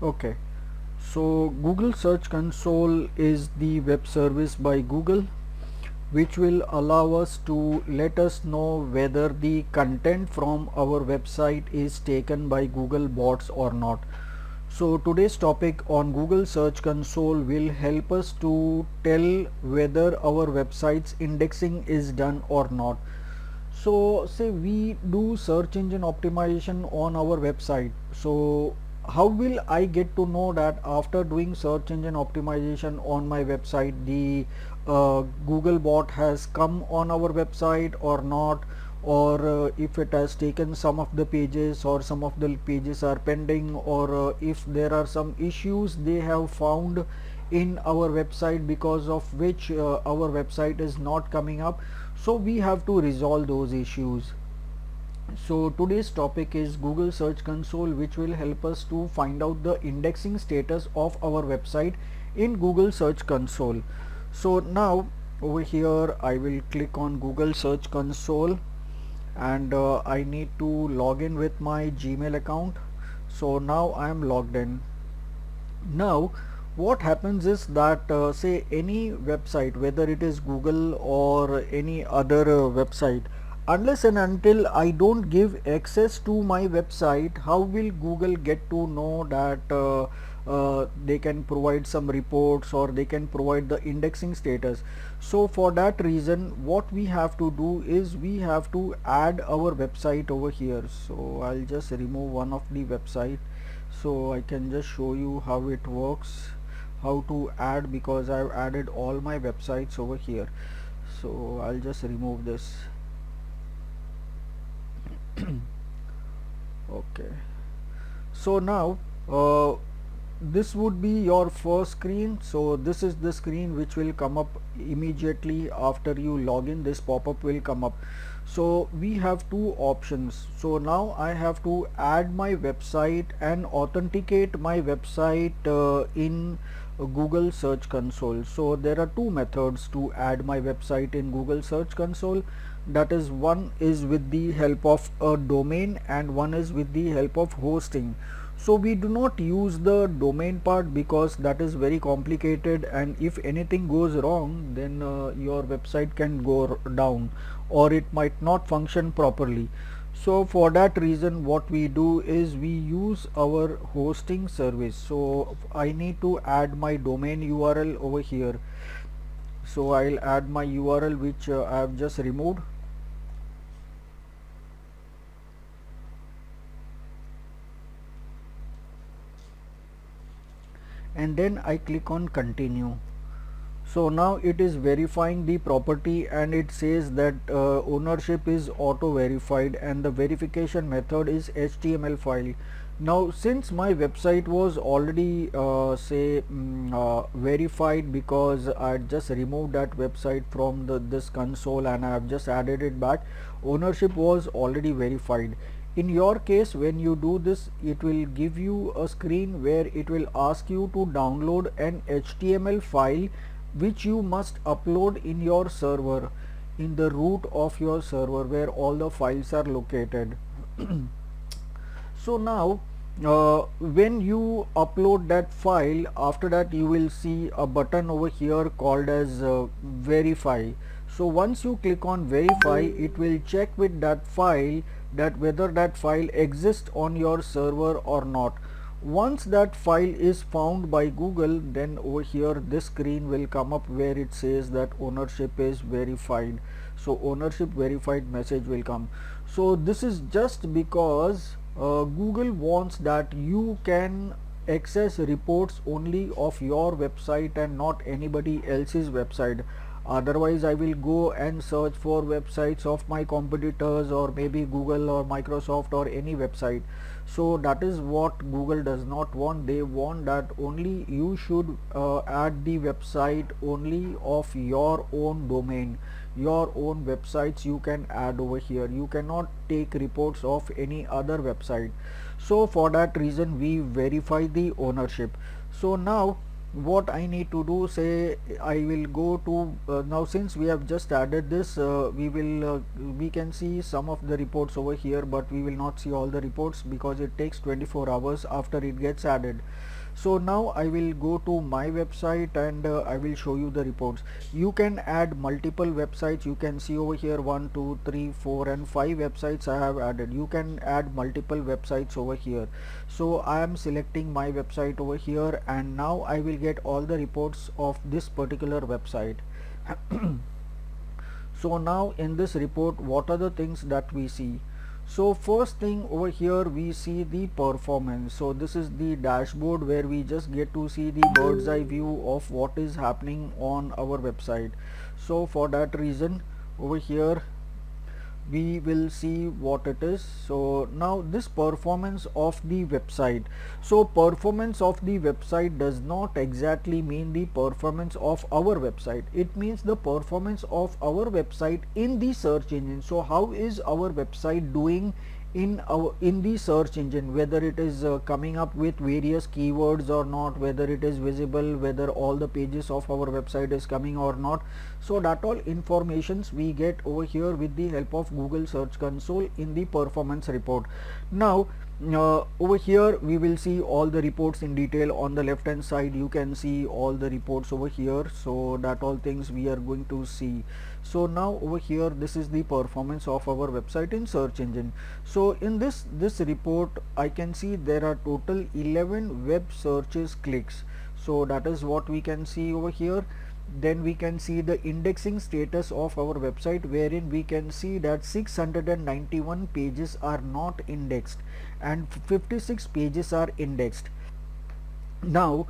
Okay, so Google Search Console is the web service by Google which will allow us to let us know whether the content from our website is taken by Google bots or not. So today's topic on Google Search Console will help us to tell whether our website's indexing is done or not. So say we do search engine optimization on our website. So how will I get to know that after doing search engine optimization on my website the Google bot has come on our website or not, or if it has taken some of the pages or some of the pages are pending, or if there are some issues they have found in our website because of which our website is not coming up. So we have to resolve those issues. So today's topic is Google Search Console, which will help us to find out the indexing status of our website in Google Search Console. So now over here I will click on Google Search Console, and I need to log in with my Gmail account. So now I am logged in. Now what happens is that say any website, whether it is Google or any other website, unless and until I don't give access to my website, how will Google get to know that they can provide some reports or they can provide the indexing status? So for that reason what we have to do is we have to add our website over here. So I'll just remove one of the website so I can just show you how it works, how to add, because I've added all my websites over here. So I'll just remove this. Okay, so now this would be your first screen. So this is the screen which will come up immediately after you log in. This pop-up will come up. So we have two options. So now I have to add my website and authenticate my website in Google Search Console. So there are two methods to add my website in Google Search Console. That is, one is with the help of a domain and one is with the help of hosting. So we do not use the domain part because that is very complicated, and if anything goes wrong then your website can go down or it might not function properly. So for that reason what we do is we use our hosting service. So I need to add my domain URL over here. So I'll add my URL which I have just removed. And then I click on continue. So now it is verifying the property and it says that ownership is auto verified and the verification method is HTML file. Now since my website was already verified, because I just removed that website from this console and I have just added it back, ownership was already verified. In your case, when you do this, it will give you a screen where it will ask you to download an HTML file which you must upload in your server, in the root of your server where all the files are located. So now when you upload that file, after that you will see a button over here called as verify. So once you click on verify, it will check with that file that whether that file exists on your server or not. Once that file is found by Google, then over here this screen will come up where it says that ownership is verified. So ownership verified message will come. So this is just because Google wants that you can access reports only of your website and not anybody else's website. Otherwise I will go and search for websites of my competitors or maybe Google or Microsoft or any website. So that is what Google does not want. They want that only you should add the website only of your own domain, your own websites you can add over here. You cannot take reports of any other website. So for that reason we verify the ownership. So now what I need to do, say I will go to now since we have just added this, we can see some of the reports over here, but we will not see all the reports because it takes 24 hours after it gets added. So now I will go to my website and I will show you the reports. You can add multiple websites. You can see over here 1 2 3 4 and 5 websites I have added. You can add multiple websites over here. So I am selecting my website over here, and now I will get all the reports of this particular website. So now in this report, what are the things that we see? So first thing over here, we see the performance. So this is the dashboard where we just get to see the bird's eye view of what is happening on our website. So for that reason, over here we will see what it is. So now this performance of the website. So performance of the website does not exactly mean the performance of our website. It means the performance of our website in the search engine. So how is our website doing in the search engine, whether it is coming up with various keywords or not, whether it is visible, whether all the pages of our website is coming or not. So that all informations we get over here with the help of Google Search Console in the performance report. Now over here we will see all the reports in detail. On the left hand side you can see all the reports over here, so that all things we are going to see. So now over here, this is the performance of our website in search engine. So in this report, I can see there are total 11 web searches clicks. So that is what we can see over here. Then we can see the indexing status of our website, wherein we can see that 691 pages are not indexed and 56 pages are indexed. Now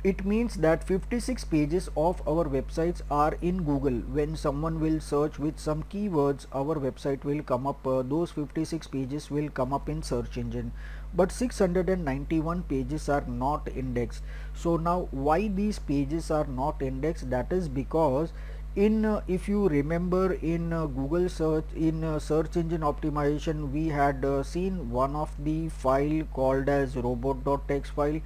it means that 56 pages of our websites are in Google. When someone will search with some keywords, our website will come up, those 56 pages will come up in search engine, but 691 pages are not indexed. So now why these pages are not indexed? That is because in if you remember, in Google search, in search engine optimization, we had seen one of the file called as robot.txt file.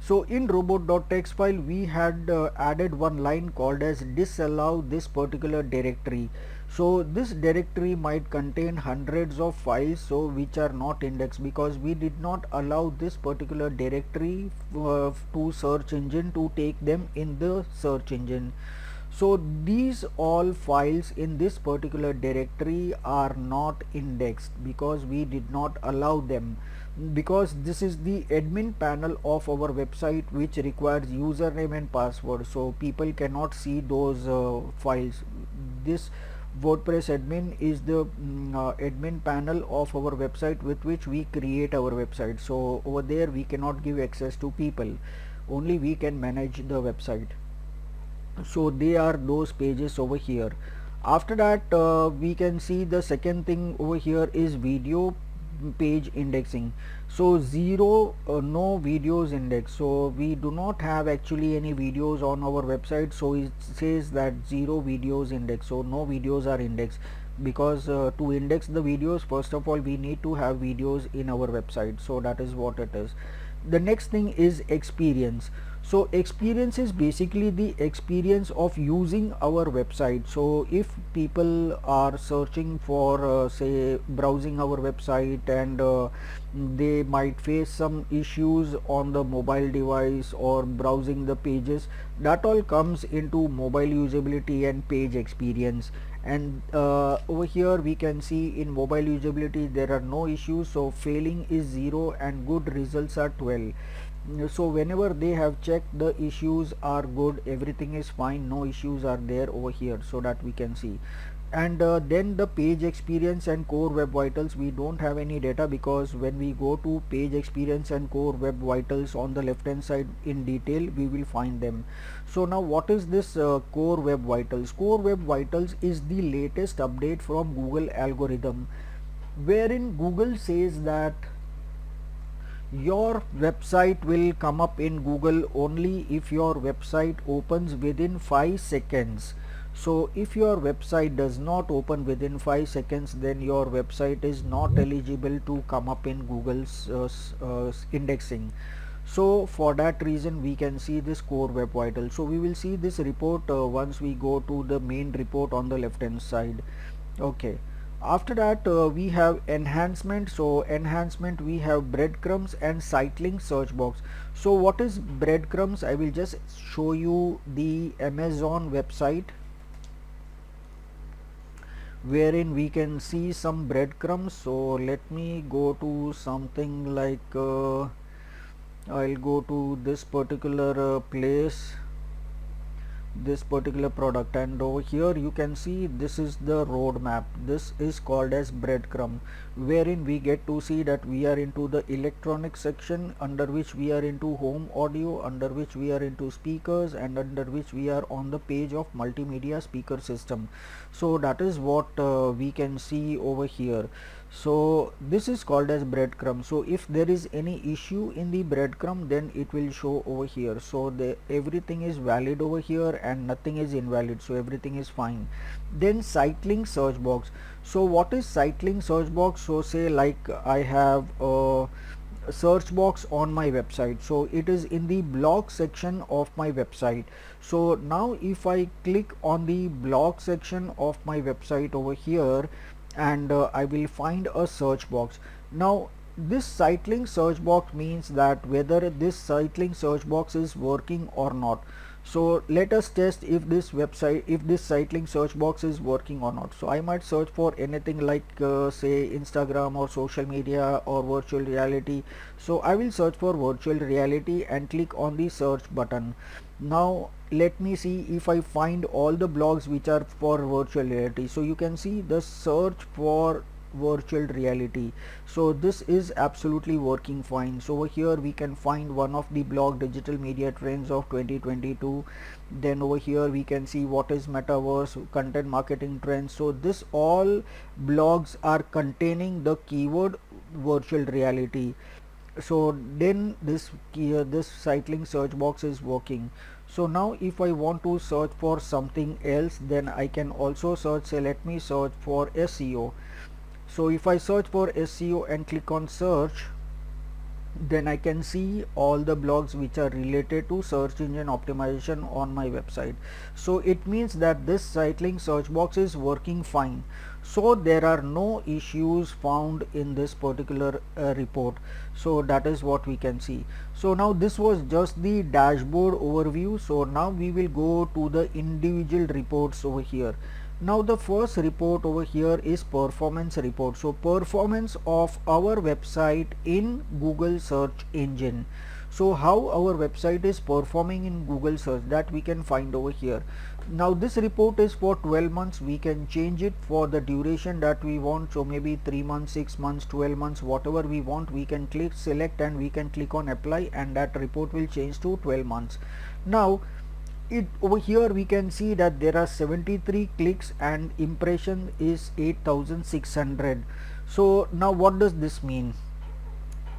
So in robot.txt file we had added one line called as disallow this particular directory. So this directory might contain hundreds of files, so which are not indexed, because we did not allow this particular directory to search engine to take them in the search engine. So these all files in this particular directory are not indexed because we did not allow them, because this is the admin panel of our website which requires username and password, so people cannot see those files. This WordPress admin is the admin panel of our website with which we create our website. So over there we cannot give access to people, only we can manage the website. So they are those pages over here. After that we can see the second thing over here is video page indexing. So zero, no videos index. So we do not have actually any videos on our website, so it says that zero videos index. So no videos are indexed, because to index the videos, first of all we need to have videos in our website. So that is what it is. The next thing is experience. So experience is basically the experience of using our website. So if people are searching for say browsing our website, and they might face some issues on the mobile device or browsing the pages, that all comes into mobile usability and page experience. And over here we can see in mobile usability there are no issues, so failing is 0 and good results are 12. So whenever they have checked, the issues are good, everything is fine, no issues are there over here, so that we can see. And then the page experience and core web vitals, we don't have any data, because when we go to page experience and core web vitals on the left hand side in detail, we will find them. So now what is this core web vitals? Core web vitals is the latest update from Google algorithm, wherein Google says that your website will come up in Google only if your website opens within 5 seconds. So if your website does not open within 5 seconds, then your website is not eligible to come up in Google's indexing. So for that reason we can see this core web vital. So we will see this report once we go to the main report on the left hand side. Okay, after that we have enhancement. So enhancement, we have breadcrumbs and site link search box. So what is breadcrumbs? I will just show you the Amazon website wherein we can see some breadcrumbs. So let me go to something like I'll go to this particular place, this particular product, and over here you can see this is the roadmap. This is called as breadcrumb, wherein we get to see that we are into the electronic section, under which we are into home audio, under which we are into speakers, and under which we are on the page of multimedia speaker system. So that is what we can see over here. So this is called as breadcrumb. So if there is any issue in the breadcrumb, then it will show over here. So everything is valid over here and nothing is invalid, so everything is fine. Then site link search box. So what is site link search box? So say like I have a search box on my website, so it is in the blog section of my website. So now if I click on the blog section of my website over here, and I will find a search box. Now this site link search box means that whether this site link search box is working or not. So let us test if this site link search box is working or not. So I might search for anything like say Instagram or social media or virtual reality. So I will search for virtual reality and click on the search button. Now let me see if I find all the blogs which are for virtual reality. So you can see the search for virtual reality. So this is absolutely working fine. So over here we can find one of the blog, digital media trends of 2022. Then over here we can see what is metaverse, content marketing trends. So this all blogs are containing the keyword virtual reality. So then this site link search box is working. So now if I want to search for something else, then I can also search. Say let me search for SEO. So if I search for SEO and click on search, then I can see all the blogs which are related to search engine optimization on my website. So it means that this site link search box is working fine. So there are no issues found in this particular report. So that is what we can see. So now this was just the dashboard overview. So now we will go to the individual reports over here. Now the first report over here is performance report. So performance of our website in Google search engine. So how our website is performing in Google search, that we can find over here. Now this report is for 12 months. We can change it for the duration that we want. So maybe 3 months, 6 months, 12 months, whatever we want, we can click select and we can click on apply, and that report will change to 12 months. Now over here we can see that there are 73 clicks and impression is 8600. So now what does this mean?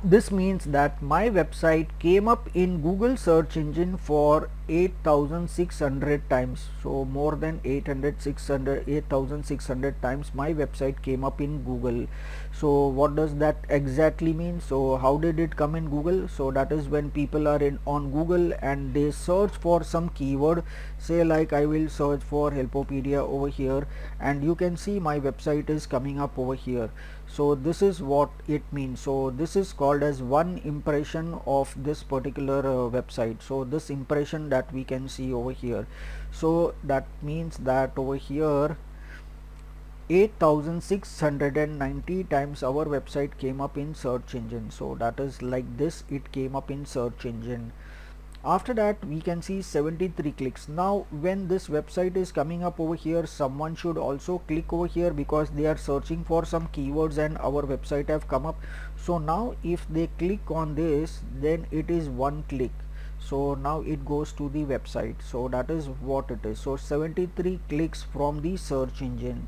This means that my website came up in Google search engine for 8600 times. So more than 8600 times my website came up in Google. So what does that exactly mean? So how did it come in Google? So that is when people are on Google and they search for some keyword. Say like I will search for Helpopedia over here, and you can see my website is coming up over here. So this is what it means. So this is called as one impression of this particular website. So this impression that we can see over here, so that means that over here 8690 times our website came up in search engine. So that is like this, it came up in search engine. After that we can see 73 clicks. Now when this website is coming up over here, someone should also click over here because they are searching for some keywords and our website have come up. So now if they click on this, then it is one click. So now it goes to the website. So that is what it is. So 73 clicks from the search engine.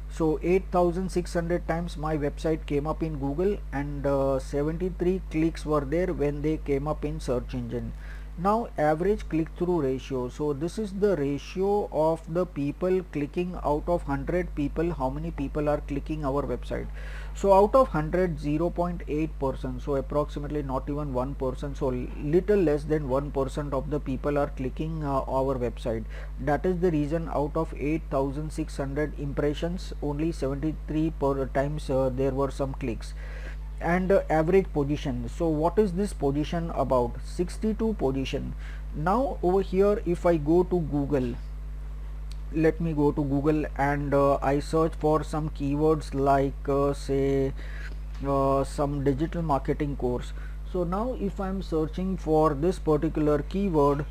So 8600 times my website came up in Google, and 73 clicks were there when they came up in search engine. Now average click-through ratio. So this is the ratio of the people clicking. Out of 100 people, how many people are clicking our website? So out of 100, 0.8%, so approximately not even 1%, so little less than 1% of the people are clicking our website. That is the reason out of 8,600 impressions, only 73 per times there were some clicks. And average position. So what is this position about? 62 position. Now over here, if I go to Google, let me go to Google, and I search for some keywords like say some digital marketing course. So now if I'm searching for this particular keyword,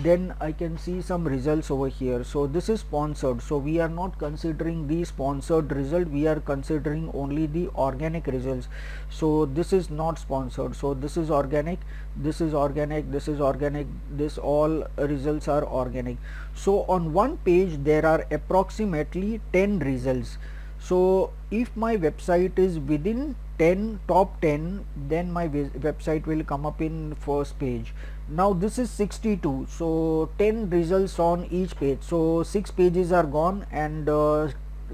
then I can see some results over here. So this is sponsored, so we are not considering the sponsored result, we are considering only the organic results. So this is not sponsored, so this is organic, this is organic, this is organic, this all results are organic. So on one page there are approximately 10 results. So if my website is within 10 top 10, then my website will come up in first page. Now this is 62, so 10 results on each page, so 6 pages are gone, and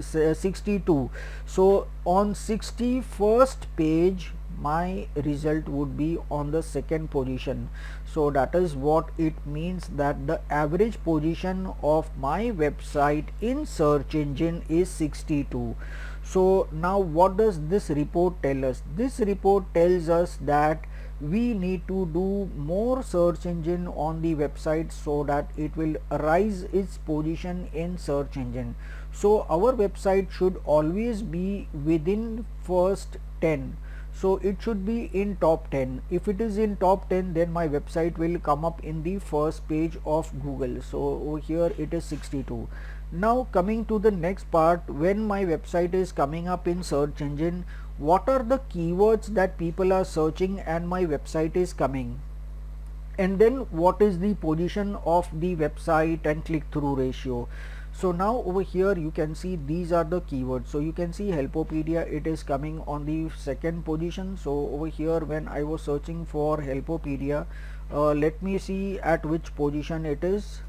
62. So on 61st page my result would be on the second position. So that is what it means, that the average position of my website in search engine is 62. So now what does this report tell us? This report tells us that we need to do more search engine on the website so that it will rise its position in search engine. So our website should always be within first 10. So it should be in top 10. If it is in top 10, then my website will come up in the first page of Google. So over here it is 62. Now coming to the next part, when my website is coming up in search engine, what are the keywords that people are searching and my website is coming? And then what is the position of the website and click-through ratio? So now over here you can see these are the keywords. So you can see Helpopedia, it is coming on the second position. So over here when I was searching for Helpopedia, let me see at which position it is.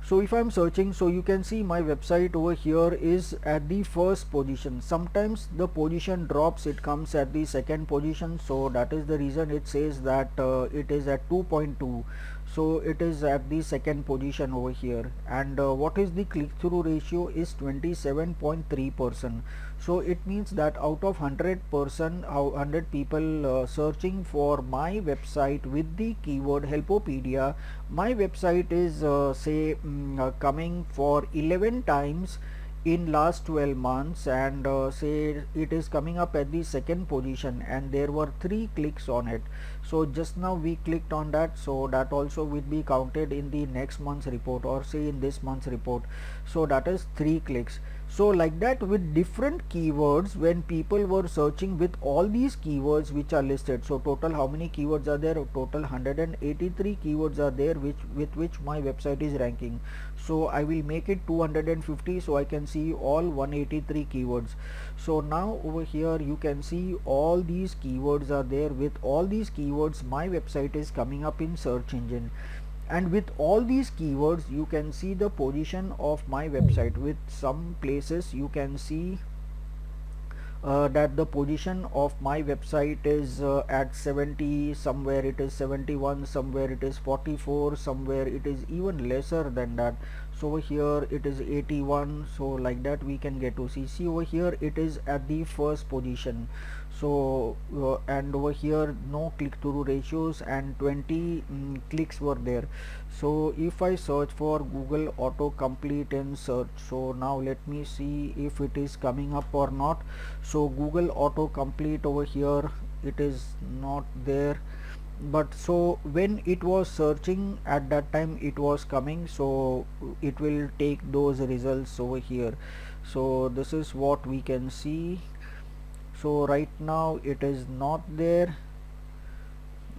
So if I'm searching, so you can see my website over here is at the first position. Sometimes the position drops, it comes at the second position, so that is the reason it says that it is at 2.2. so it is at the second position over here. And what is the click-through ratio is 27.3%. so it means that out of 100 people searching for my website with the keyword Helpopedia, my website is say coming for 11 times in last 12 months, and say it is coming up at the second position, and there were 3 clicks on it. So just now we clicked on that, so that also will be counted in the next month's report, or say in this month's report. So that is 3 clicks. So like that, with different keywords, when people were searching with all these keywords which are listed, so total how many keywords are there? Total 183 keywords are there with which my website is ranking. So I will make it 250, so I can see all 183 keywords. So now over here you can see all these keywords are there. With all these keywords my website is coming up in search engine, and with all these keywords you can see the position of my website. With some places you can see that the position of my website is at 70, somewhere it is 71, somewhere it is 44, somewhere it is even lesser than that. So over here it is 81. so like that we can get to see over here it is at the first position. So and over here no click-through ratios, and 20 clicks were there. So if I search for Google autocomplete in search, so now let me see if it is coming up or not. So Google autocomplete over here, it is not there, but so when it was searching at that time it was coming, so it will take those results over here. So this is what we can see. So right now it is not there.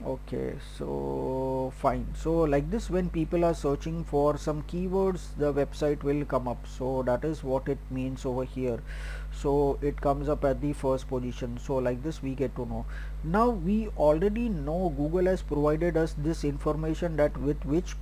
Okay, so fine. So like this, when people are searching for some keywords, the website will come up. So that is what it means over here. So it comes up at the first position. So like this we get to know. Now we already know Google has provided us this information that with which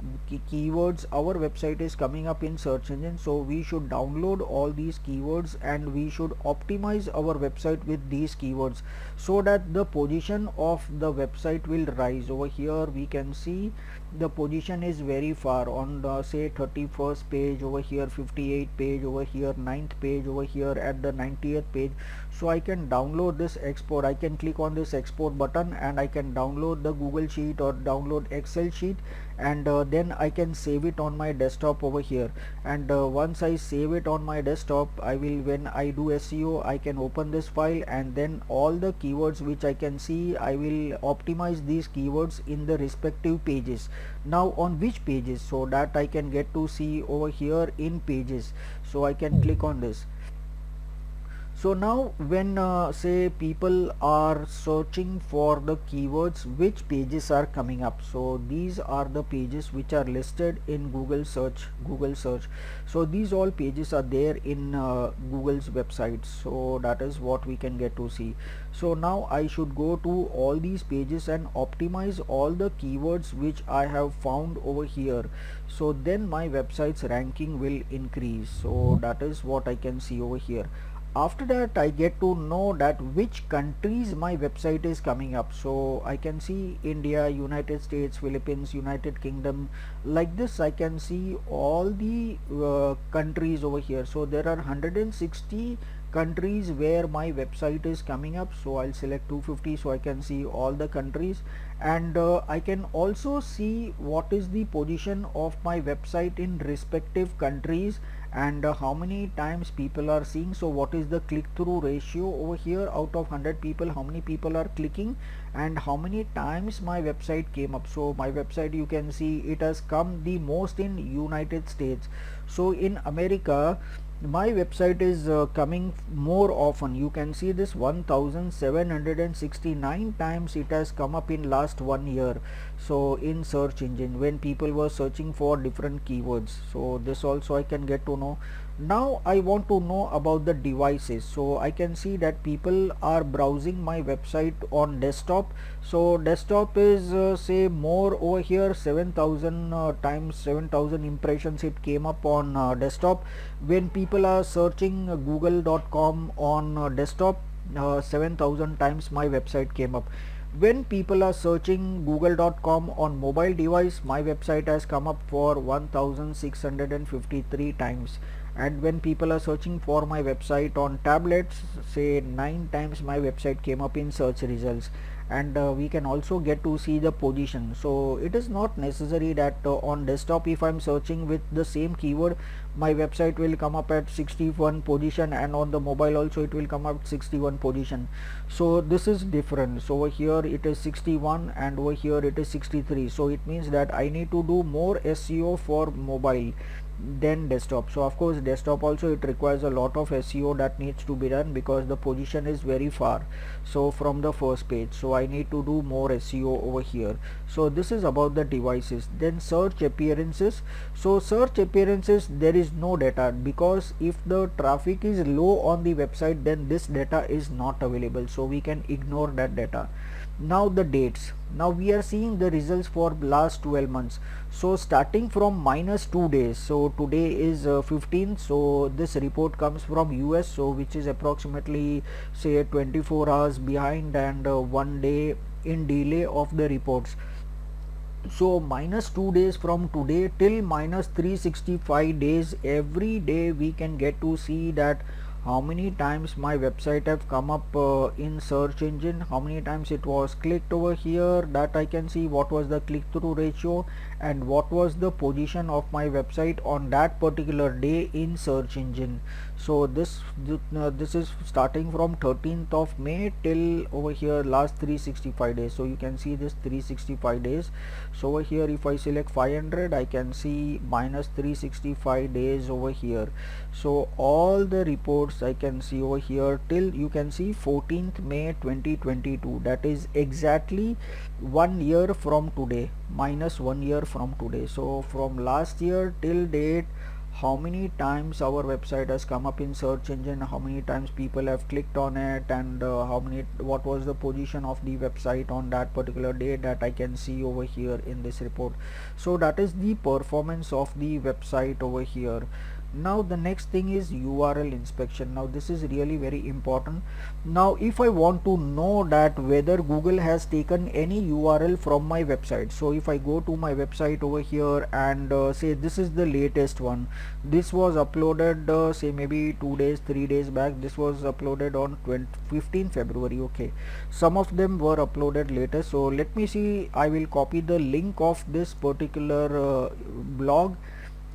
keywords our website is coming up in search engine. So we should download all these keywords and we should optimize our website with these keywords so that the position of the website will rise. Over here we can see the position is very far on the say 31st page, over here 58 page, over here 9th page, over here at the 90th page. So I can download this export. I can click on this export button and I can download the Google sheet or download Excel sheet, and then I can save it on my desktop over here. And once I save it on my desktop, I will, when I do SEO, I can open this file, and then all the keywords which I can see, I will optimize these keywords in the respective pages. Now on which pages, so that I can get to see over here in pages. So I can click on this. So now when say people are searching for the keywords, which pages are coming up? So these are the pages which are listed in Google search. So these all pages are there in Google's website. So that is what we can get to see. So now I should go to all these pages and optimize all the keywords which I have found over here. So then my website's ranking will increase. So that is what I can see over here. After that I get to know that which countries my website is coming up. So I can see India, United States, Philippines, United Kingdom. Like this I can see all the countries over here. So there are 160 countries where my website is coming up. So I'll select 250 so I can see all the countries, and I can also see what is the position of my website in respective countries, and how many times people are seeing. So what is the click-through ratio over here? Out of 100 people, how many people are clicking, and how many times my website came up? So my website, you can see it has come the most in United States. So in America my website is coming more often. You can see this 1769 times it has come up in last 1 year. So in search engine, when people were searching for different keywords. So this also I can get to know. Now I want to know about the devices. So I can see that people are browsing my website on desktop. So desktop is say more over here, 7,000 times 7,000 impressions it came up on desktop. When people are searching google.com on desktop, 7,000 times my website came up. When people are searching google.com on mobile device, my website has come up for 1653 times. And when people are searching for my website on tablets, say 9 times my website came up in search results. And we can also get to see the position. So it is not necessary that on desktop if I'm searching with the same keyword, my website will come up at 61 position, and on the mobile also it will come up 61 position. So this is different. So over here it is 61 and over here it is 63. So it means that I need to do more SEO for mobile than desktop. So of course desktop also it requires a lot of SEO that needs to be done because the position is very far, so from the first page. So I need to do more SEO over here. So this is about the devices. Then search appearances. So search appearances, there is no data, because if the traffic is low on the website, then this data is not available, so we can ignore that data. Now the dates. Now we are seeing the results for last 12 months. So starting from -2 days, so today is 15th. So this report comes from US, so which is approximately say 24 hours behind and 1 day in delay of the reports. So -2 days from today till -365 days, every day we can get to see that how many times my website have come up in search engine, how many times it was clicked over here, that I can see what was the click-through ratio and what was the position of my website on that particular day in search engine. So this is starting from 13th of May till over here last 365 days. So you can see this 365 days. So over here if I select 500, I can see -365 days over here. So all the reports reports I can see over here till you can see 14th May 2022. That is exactly 1 year from today, minus 1 year from today. So from last year till date, how many times our website has come up in search engine, how many times people have clicked on it, and what was the position of the website on that particular day, that I can see over here in this report. So that is the performance of the website over here. Now the next thing is URL inspection. Now this is really very important. Now if I want to know that whether Google has taken any URL from my website, so if I go to my website over here and say this is the latest one, this was uploaded say maybe 2 days 3 days back, this was uploaded on 15 February. Okay, some of them were uploaded later. So let me see, I will copy the link of this particular blog,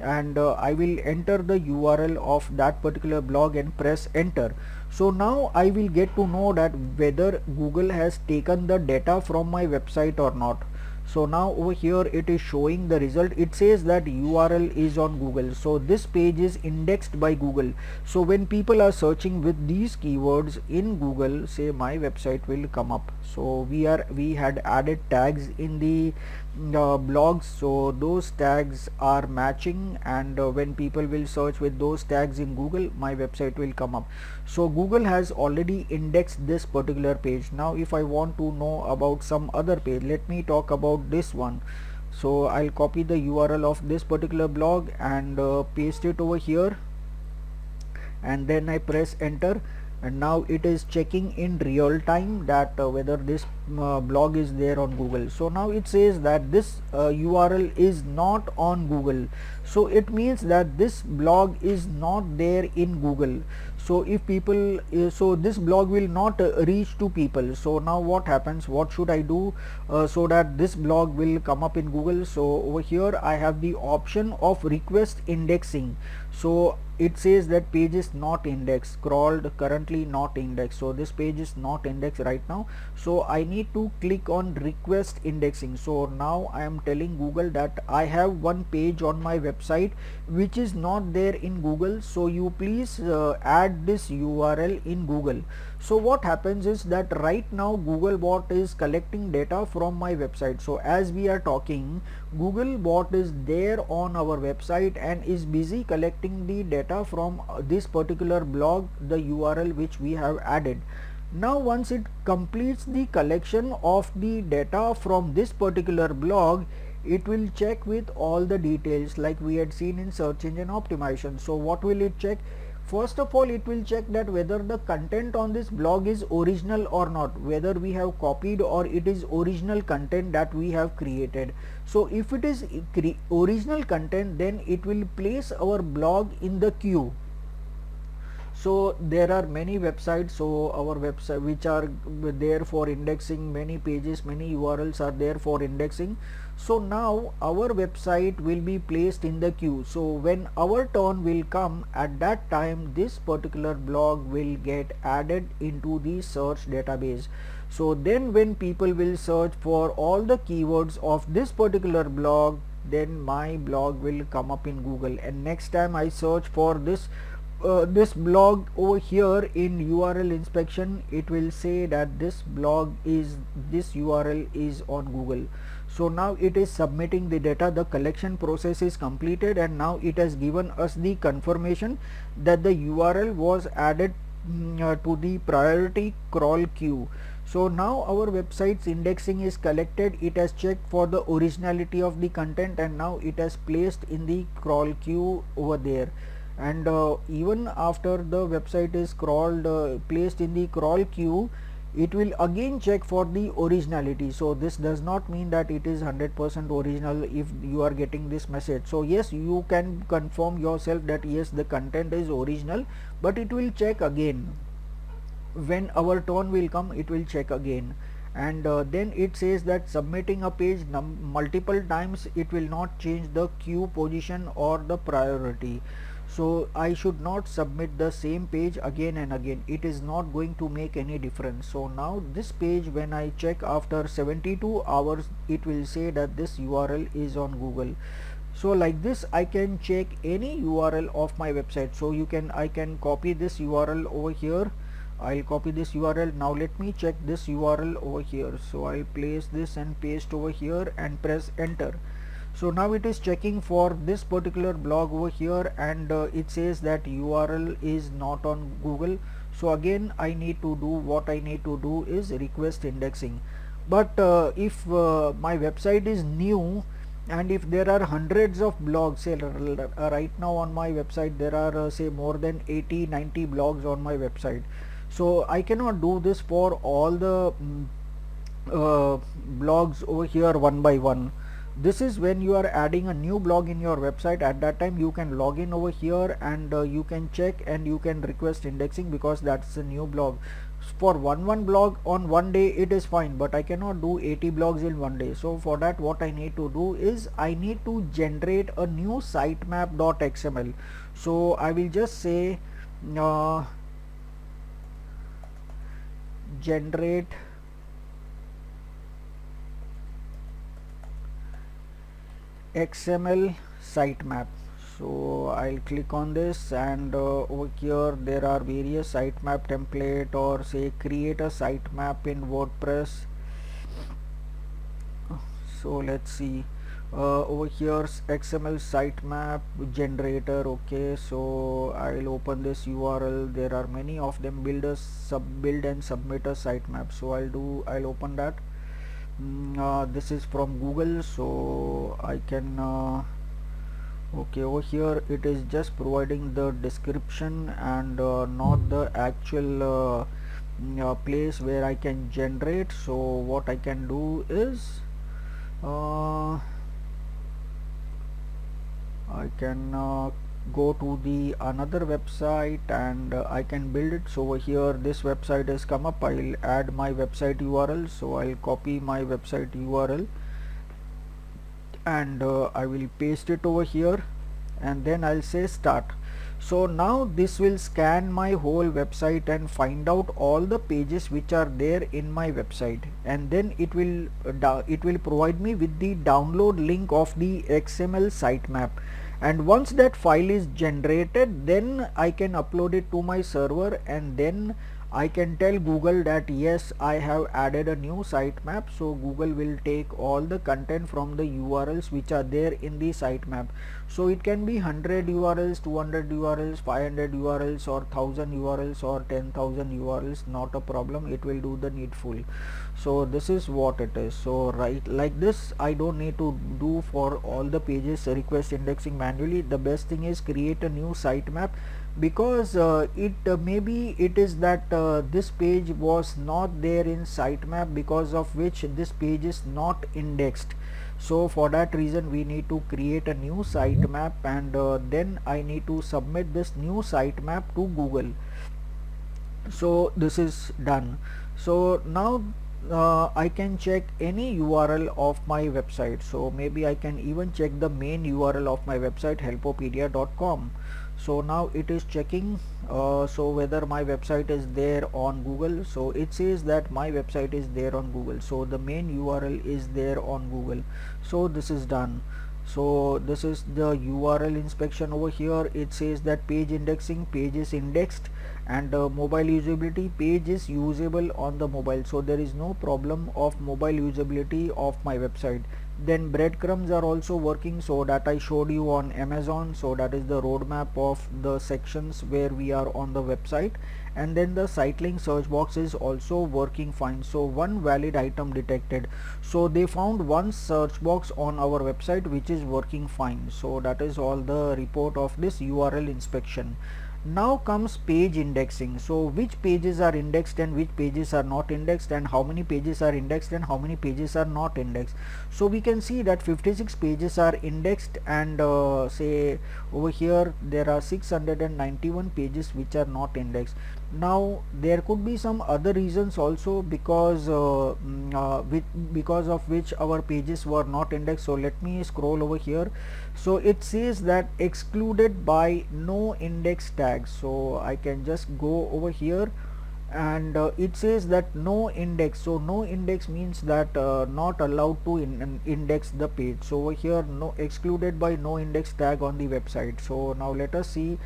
and I will enter the URL of that particular blog and press enter. So now I will get to know that whether Google has taken the data from my website or not. So now over here it is showing the result. It says that URL is on Google. So this page is indexed by Google. So when people are searching with these keywords in Google, say my website will come up. So we had added tags in the blogs, so those tags are matching, and when people will search with those tags in Google, my website will come up. So Google has already indexed this particular page. Now if I want to know about some other page, let me talk about this one. So I'll copy the URL of this particular blog and paste it over here, and then I press enter, and now it is checking in real time that whether this blog is there on Google. So now it says that this URL is not on Google. So it means that this blog is not there in Google. So if people so this blog will not reach to people. So now what happens, what should I do so that this blog will come up in Google? So over here I have the option of request indexing. So it says that page is not indexed, crawled, currently not indexed. So this page is not indexed right now. So I need to click on request indexing. So now I am telling Google that I have one page on my website which is not there in Google. So you please add this URL in Google. So what happens is that right now Googlebot is collecting data from my website. So as we are talking, Googlebot is there on our website and is busy collecting the data from this particular blog, the URL which we have added. Now once it completes the collection of the data from this particular blog, it will check with all the details like we had seen in search engine optimization. So what will it check? First of all, it will check that whether the content on this blog is original or not, whether we have copied or it is original content that we have created. So if it is original content, then it will place our blog in the queue. So there are many websites, so our website which are there for indexing, many pages, many URLs are there for indexing. So now our website will be placed in the queue. So when our turn will come, at that time this particular blog will get added into the search database. So then when people will search for all the keywords of this particular blog, then my blog will come up in Google. And next time I search for this blog over here in URL inspection, it will say that this URL is on Google. So now it is submitting the data, the collection process is completed, and now it has given us the confirmation that the URL was added to the priority crawl queue. So now our website's indexing is collected, it has checked for the originality of the content, and now it has placed in the crawl queue over there. And even after the website is crawled, placed in the crawl queue, it will again check for the originality. So this does not mean that it is 100% original if you are getting this message. So yes, you can confirm yourself that yes, the content is original, but it will check again. When our turn will come, it will check again. And then it says that submitting a page multiple times, it will not change the queue position or the priority. So I should not submit the same page again and again. It is not going to make any difference. So now this page, when I check after 72 hours, it will say that this URL is on Google. So like this I can check any URL of my website. So I can copy this URL over here. I'll copy this URL. Now let me check this URL over here. So I'll place this and paste over here and press enter. So now it is checking for this particular blog over here, and it says that URL is not on Google. So again what I need to do is request indexing. But if my website is new, and if there are hundreds of blogs, say right now on my website there are say more than 80-90 blogs on my website, so I cannot do this for all the blogs over here one by one. This is when you are adding a new blog in your website. At that time you can log in over here, and you can check and you can request indexing, because that's a new blog. For one blog on one day it is fine, but I cannot do 80 blogs in one day. So for that what I need to do is I need to generate a new sitemap.xml. So I will just say generate XML sitemap. So I'll click on this, and over here there are various sitemap template, or say create a sitemap in WordPress. So let's see, over here's XML sitemap generator. Okay, so I'll open this URL. There are many of them. Build and submit a sitemap. So I'll open that. This is from Google, so I can okay, over here it is just providing the description and not the actual place where I can generate. So what I can do is I can go to the another website, and I can build it. So over here this website has come up. I'll add my website URL. So I'll copy my website URL, and I will paste it over here, and then I'll say start. So now this will scan my whole website and find out all the pages which are there in my website, and then it will provide me with the download link of the XML sitemap. And once that file is generated, then I can upload it to my server, and then I can tell Google that yes, I have added a new sitemap. So Google will take all the content from the URLs which are there in the sitemap. So it can be 100 URLs, 200 URLs, 500 URLs, or 1000 URLs, or 10,000 URLs. Not a problem, it will do the needful. So this is what it is. So right like this, I don't need to do for all the pages request indexing manually. The best thing is create a new sitemap, because maybe it is that this page was not there in sitemap, because of which this page is not indexed. So for that reason we need to create a new sitemap, and then I need to submit this new sitemap to Google. So this is done. So now I can check any URL of my website. So maybe I can even check the main URL of my website, helpopedia.com. So now it is checking so whether my website is there on Google. So it says that my website is there on Google, so the main URL is there on Google. So this is done. So this is the URL inspection. Over here it says that page indexing, page is indexed, and mobile usability, page is usable on the mobile. So there is no problem of mobile usability of my website. Then breadcrumbs are also working, so that I showed you on Amazon. So that is the roadmap of the sections where we are on the website. And then the site link search box is also working fine. So one valid item detected. So they found one search box on our website which is working fine. So that is all the report of this URL inspection. Now comes page indexing. So which pages are indexed and which pages are not indexed, and how many pages are indexed and how many pages are not indexed. So we can see that 56 pages are indexed, and say over here there are 691 pages which are not indexed. Now there could be some other reasons also, because because of which our pages were not indexed. So let me scroll over here. So it says that excluded by no index tags. So I can just go over here and it says that no index. So no index means that not allowed to index the page. So over here, no, excluded by no index tag on the website. So now let us see,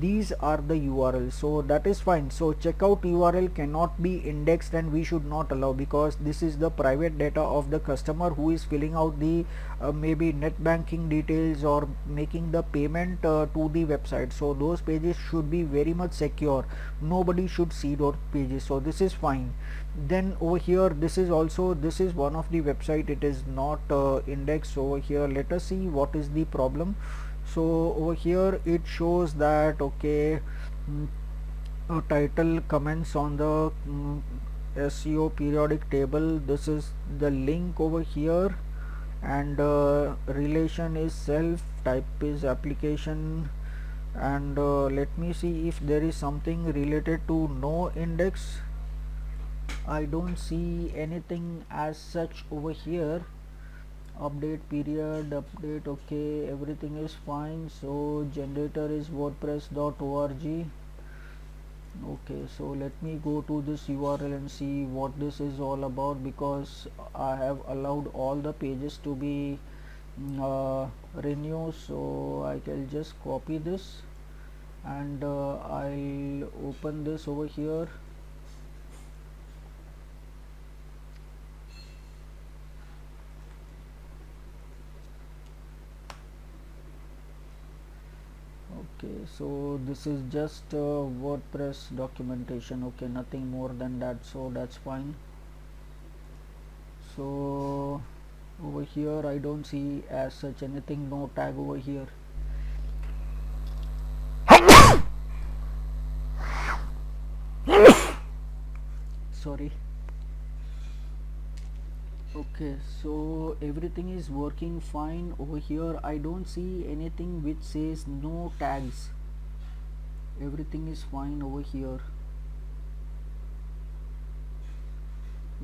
these are the URLs, so that is fine. So checkout URL cannot be indexed and we should not allow, because this is the private data of the customer who is filling out the maybe net banking details or making the payment to the website. So those pages should be very much secure, nobody should see those pages, so this is fine. Then over here, this is also, this is one of the website, it is not indexed. So over here, let us see what is the problem. So over here it shows that okay, a title comments on the SEO periodic table, this is the link over here, and relation is self, type is application, and let me see if there is something related to no index. I don't see anything as such over here. Update period, update, okay, everything is fine. So generator is wordpress.org. Okay, so let me go to this URL and see what this is all about, because I have allowed all the pages to be renew. So I can just copy this and I'll open this over here. Okay, so this is just WordPress documentation, okay, nothing more than that, so that's fine. So over here I don't see as such anything, no tag over here. Sorry. Okay, so everything is working fine over here. I don't see anything which says no tags. Everything is fine over here.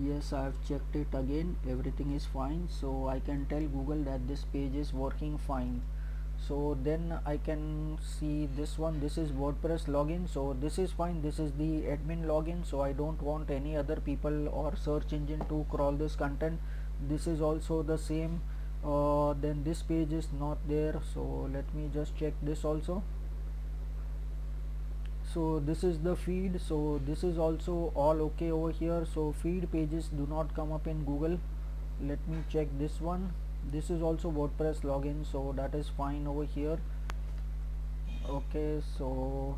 Yes, I have checked it again, everything is fine, so I can tell Google that this page is working fine. So then I can see this one, this is WordPress login, so this is fine, this is the admin login, so I don't want any other people or search engine to crawl this content. This is also the same. Then this page is not there, so let me just check this also. So this is the feed, so this is also all okay over here. So feed pages do not come up in Google. Let me check this one. This is also WordPress login, so that is fine over here. Okay, so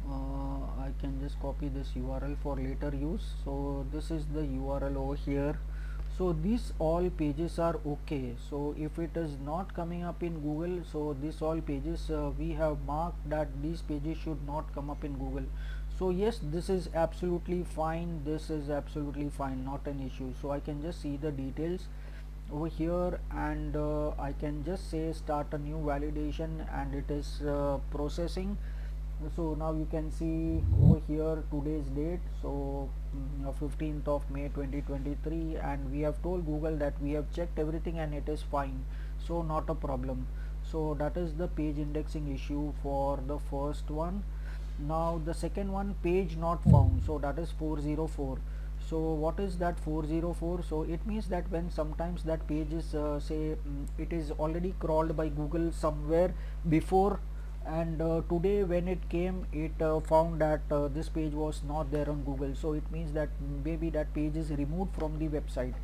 I can just copy this URL for later use. So this is the URL over here. So these all pages are okay. So if it is not coming up in Google, so these all pages we have marked that these pages should not come up in Google. So yes, this is absolutely fine, this is absolutely fine, not an issue. So I can just see the details over here, and I can just say start a new validation, and it is processing. So now you can see over here today's date, so 15th of May 2023, and we have told Google that we have checked everything and it is fine, so not a problem. So that is the page indexing issue for the first one. Now the second one, page not found, so that is 404. So what is that 404? So it means that when sometimes that page is say it is already crawled by Google somewhere before, and today when it came, it found that this page was not there on Google, so it means that maybe that page is removed from the website.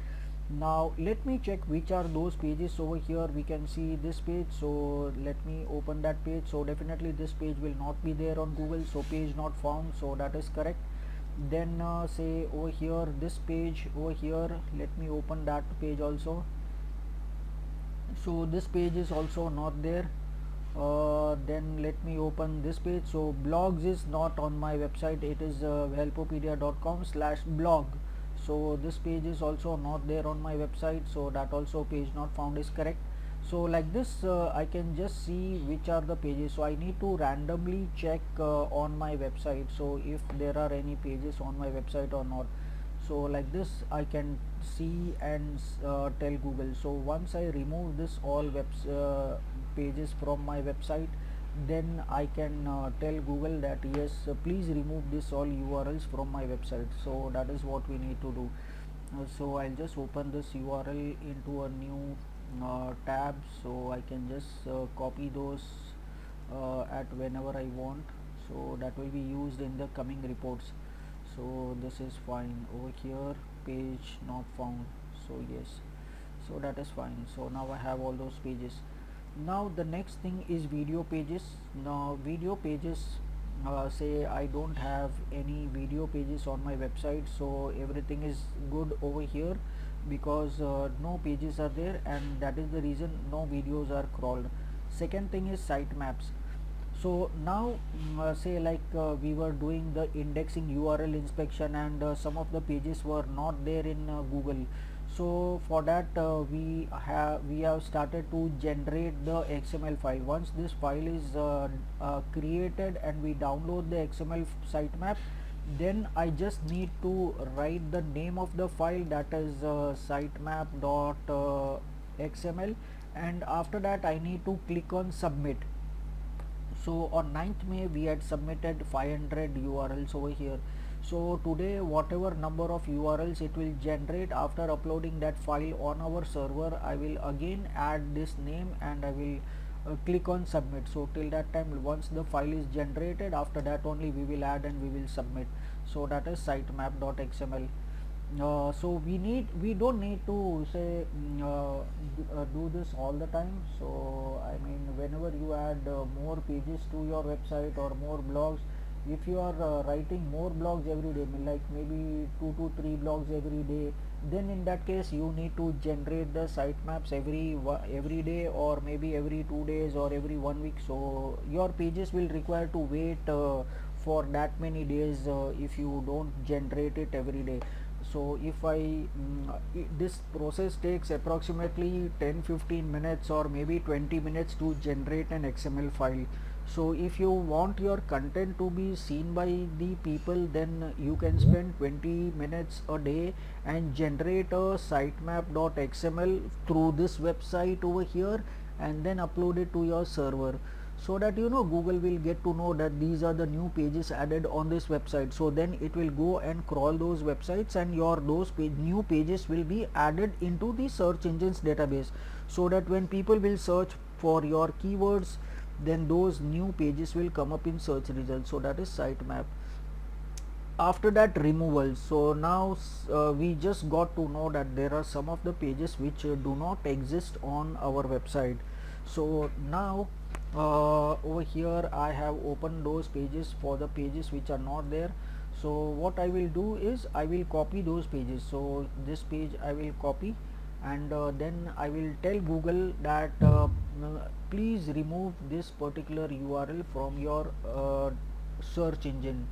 Now let me check which are those pages. Over here we can see this page, so let me open that page. So definitely this page will not be there on Google, so page not found, so that is correct. Then say over here this page over here, let me open that page also. So this page is also not there. Then let me open this page. So blogs is not on my website, it is helpopedia.com/blog. So this page is also not there on my website, so that also page not found is correct. So like this I can just see which are the pages. So I need to randomly check on my website, so if there are any pages on my website or not. So like this I can see and tell Google. So once I remove this all pages from my website, then I can tell Google that yes, please remove this all URLs from my website. So that is what we need to do. So I'll just open this URL into a new tab, so I can just copy those at whenever I want, so that will be used in the coming reports. So this is fine. Over here, page not found, so yes, so that is fine. So now I have all those pages. Now the next thing is video pages. Now video pages, say I don't have any video pages on my website, so everything is good over here, because no pages are there, and that is the reason no videos are crawled. Second thing is sitemaps. So now say like we were doing the indexing URL inspection, and some of the pages were not there in Google. So for that we have started to generate the XML file. Once this file is created and we download the XML sitemap, then I just need to write the name of the file, that is sitemap.xml, and after that I need to click on submit. So on 9th May we had submitted 500 URLs over here. So today whatever number of URLs it will generate after uploading that file on our server, I will again add this name and I will click on submit. So till that time, once the file is generated, after that only we will add and we will submit. So that is sitemap.xml. So we don't need to say do this all the time. So I mean, whenever you add more pages to your website or more blogs, if you are writing more blogs every day, like maybe 2 to 3 blogs every day, then in that case you need to generate the sitemaps every day, or maybe every 2 days or every 1 week. So your pages will require to wait for that many days if you don't generate it every day. So if this process takes approximately 10-15 minutes or maybe 20 minutes to generate an XML file. So if you want your content to be seen by the people, then you can spend 20 minutes a day and generate a sitemap.xml through this website over here, and then upload it to your server, so that Google will get to know that these are the new pages added on this website. So then it will go and crawl those websites, and those new pages will be added into the search engines database, so that when people will search for your keywords, then those new pages will come up in search results. So that is sitemap. After that, removal. So now we just got to know that there are some of the pages which do not exist on our website. So now over here I have opened those pages for the pages which are not there. So what I will do is I will copy those pages. So this page I will copy, and then I will tell Google that please remove this particular URL from your search engine.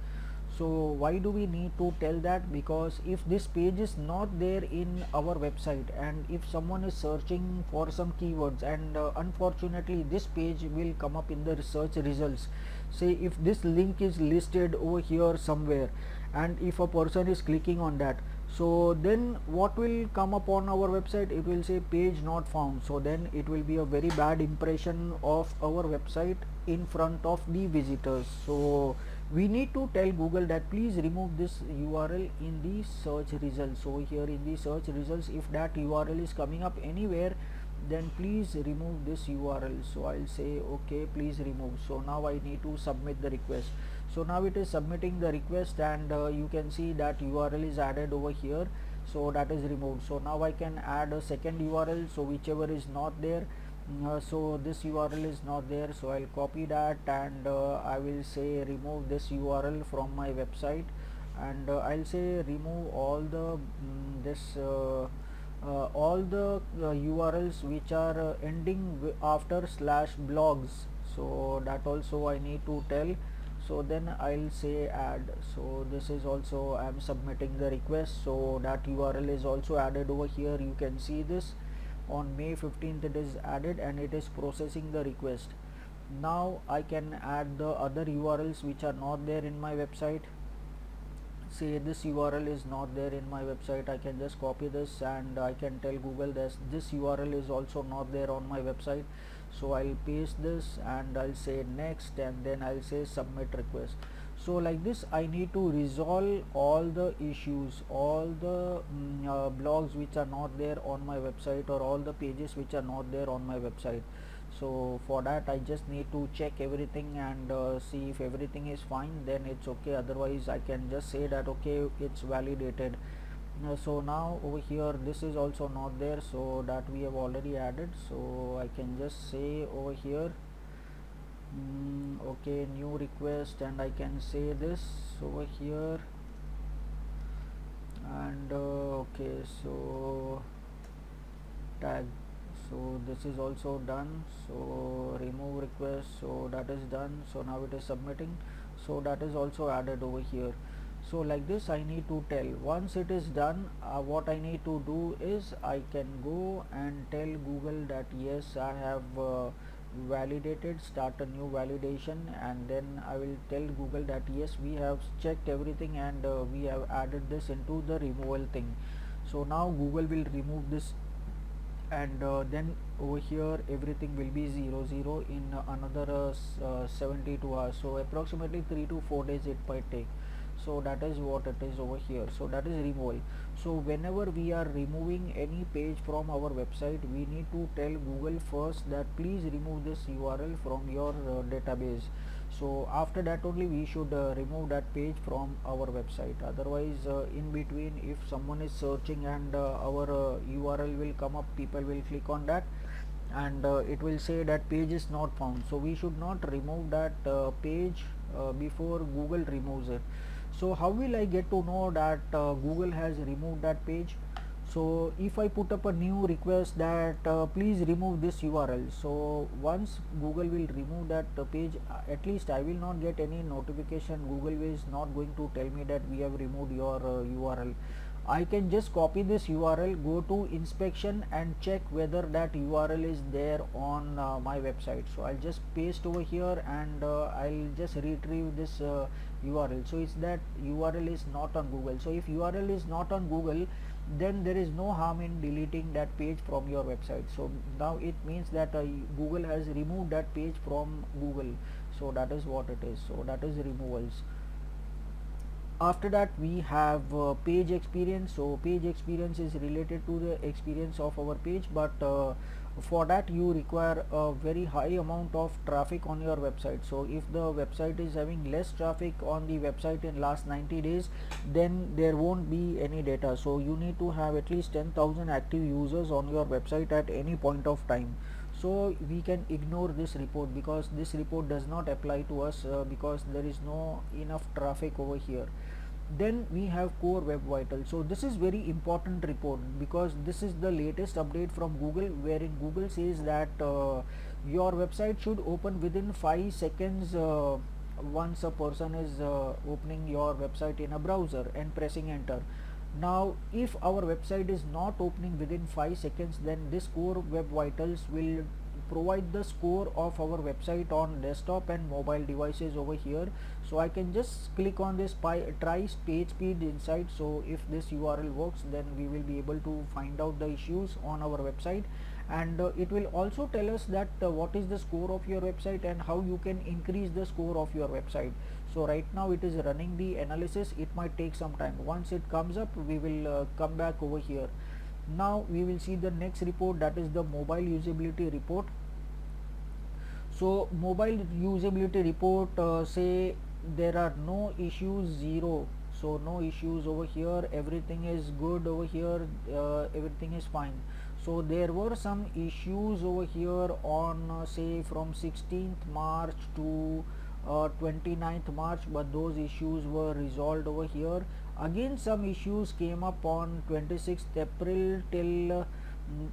So why do we need to tell that? Because if this page is not there in our website, and if someone is searching for some keywords, and unfortunately this page will come up in the search results, say if this link is listed over here somewhere, and if a person is clicking on that, so then what will come up on our website? It will say page not found. So then it will be a very bad impression of our website in front of the visitors. So we need to tell Google that please remove this URL in the search results. So here in the search results, if that URL is coming up anywhere, then please remove this URL. So I'll say okay, please remove. So now I need to submit the request. So now it is submitting the request, and you can see that URL is added over here. So that is removed. So now I can add a second URL, so whichever is not there. So this URL is not there, so I'll copy that, and I will say remove this URL from my website, and I'll say remove all the URLs which are ending after /blogs. So that also I need to tell. So then I'll say add. So this is also, I'm submitting the request, so that URL is also added over here. You can see this on May 15th it is added, and it is processing the request. Now I can add the other URLs which are not there in my website. Say this URL is not there in my website, I can just copy this, and I can tell Google this URL is also not there on my website. So I'll paste this and I'll say next, and then I'll say submit request. So like this I need to resolve all the issues, all the blogs which are not there on my website, or all the pages which are not there on my website. So for that I just need to check everything and see if everything is fine, then it's okay. Otherwise I can just say that okay, it's validated. So now over here this is also not there, so that we have already added. So I can just say over here okay, new request, and I can say this over here, and okay, so tag. So this is also done. So remove request, so that is done. So now it is submitting, so that is also added over here. So like this I need to tell, once it is done, what I need to do is I can go and tell Google that yes, I have validated, start a new validation, and then I will tell Google that yes, we have checked everything and we have added this into the removal thing. So now Google will remove this, and then over here everything will be 0 in another 72 hours. So approximately 3 to 4 days it might take. So that is what it is over here. So that is removal. So whenever we are removing any page from our website, we need to tell Google first that please remove this URL from your database. So after that only we should remove that page from our website. Otherwise in between, if someone is searching and our URL will come up, people will click on that, and it will say that page is not found. So we should not remove that page before Google removes it. So how will I get to know that Google has removed that page? So if I put up a new request that please remove this URL, so once Google will remove that page, at least I will not get any notification. Google is not going to tell me that we have removed your URL. I can just copy this URL, go to inspection and check whether that URL is there on my website. So I'll just paste over here, and I'll just retrieve this URL. So it's that URL is not on Google. So if URL is not on Google, then there is no harm in deleting that page from your website. So now it means that Google has removed that page from Google. So that is what it is. So that is removals. After that we have page experience. So page experience is related to the experience of our page, but for that you require a very high amount of traffic on your website. So if the website is having less traffic on the website in last 90 days, then there won't be any data. So you need to have at least 10,000 active users on your website at any point of time. So we can ignore this report, because this report does not apply to us because there is no enough traffic over here. Then we have core web vitals. So this is very important report, because this is the latest update from Google, wherein Google says that your website should open within 5 seconds once a person is opening your website in a browser and pressing enter. Now if our website is not opening within 5 seconds, then this core web vitals will provide the score of our website on desktop and mobile devices over here. So I can just click on this try page speed inside. So if this URL works, then we will be able to find out the issues on our website, and it will also tell us that what is the score of your website and how you can increase the score of your website. So right now it is running the analysis. It might take some time. Once it comes up, we will come back over here. Now we will see the next report, that is the mobile usability report. So mobile usability report say there are no issues, 0. So no issues over here, everything is good over here, everything is fine. So there were some issues over here on say from 16th March to 29th March, but those issues were resolved over here. Again some issues came up on 26th April till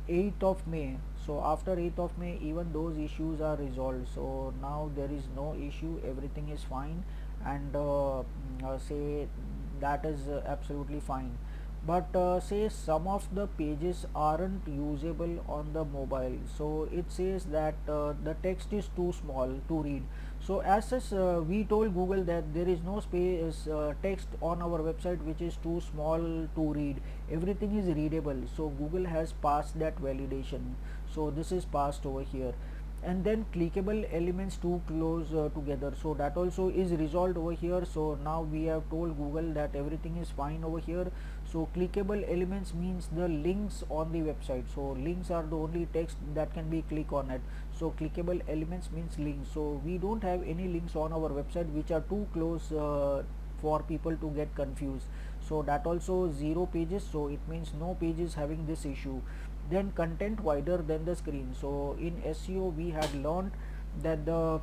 8th of May. So after 8th of May, even those issues are resolved. So now there is no issue, everything is fine, and say that is absolutely fine. But say some of the pages aren't usable on the mobile. So it says that the text is too small to read. So as such we told Google that there is no space text on our website which is too small to read. Everything is readable. So Google has passed that validation. So this is passed over here. and then clickable elements to close together. So that also is resolved over here. So now we have told Google that everything is fine over here. So clickable elements means the links on the website. So links are the only text that can be clicked on it. So clickable elements means links. So we don't have any links on our website which are too close for people to get confused. So that also 0 pages, so it means no pages having this issue. Then content wider than the screen. So in SEO we had learned that the